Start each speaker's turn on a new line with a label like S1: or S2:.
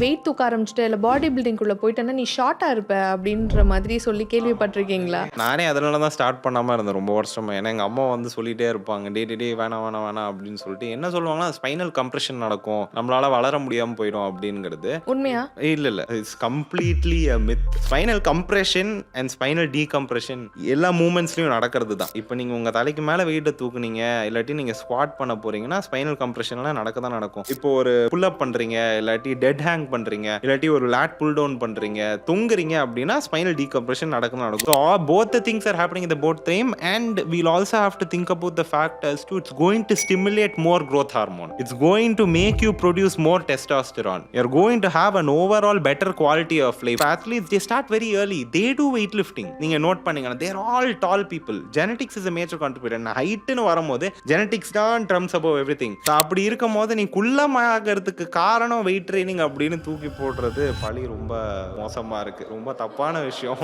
S1: Wait தூக்க ஆரம்பிச்சுட்ட இல்ல பாடி பில்டிங்குள்ள போயிட்டேன்னா நீ ஷார்ட்டா இருப்ப அப்படின்ற மாதிரி சொல்லி கேள்விப்பட்டிருக்கீங்களா?
S2: நானே அதனால தான் ஸ்டார்ட் பண்ணாம இருந்தேன் ரொம்ப வருஷமா. ஏன்னா எங்க அம்மா வந்து சொல்லிட்டே இருப்பாங்க. டேய் வேணாம், வேணாம், வேணாம் அப்படின்னு சொல்லிட்டு. என்ன சொல்லுவாங்கன்னா, ஸ்பைனல் கம்ப்ரஷன் நடக்கும். நம்மளால வளர முடியாம போயிடும் அப்படிங்கிறது.
S1: உண்மையா?
S2: இல்ல. It's completely a myth. Spinal compression and spinal decompression எல்லா மூவ்மெண்ட்ஸ்லயும் நடக்கிறது தான். இப்ப நீங்க உங்க தலைக்கு மேல வெயிட்ட தூக்குனீங்க, இல்லாட்டி நீங்க ஸ்குவாட் பண்ண போறீங்கன்னா, ஸ்பைனல் கம்ப்ரஷன்லாம் நடக்க தான் நடக்கும். இப்போ ஒரு புல் அப் பண்றீங்க, இல்லாட்டி டெட் ஹேங் பண்றீங்க, இல்லாட்டி ஒரு லேட் புல் டவுன் பண்றீங்க, தொங்குறீங்க அப்படின்னா ஸ்பைனல் டீகம்ப்ரஷன் நடக்கும். So both the things are happening at the both time, and we'll also have to think about the fact as to it's going to stimulate more growth hormone. It's going to make you produce more testosterone. You're going to have an overall better quality of life. Athletes, they start very early. They do weightlifting. நீங்க note பண்ணீங்கன்னா they're all tall people. Genetics is a major contributor. ஹைட்னு வரும்போது genetics தான் trumps above everything. அப்படி இருக்கும்போது நீ குள்ளமாகிறதுக்கு காரணம் weight training அப்படின்னு தூக்கி போடுறது பழி ரொம்ப மோசமா இருக்கு. ரொம்ப தப்பான விஷயம்.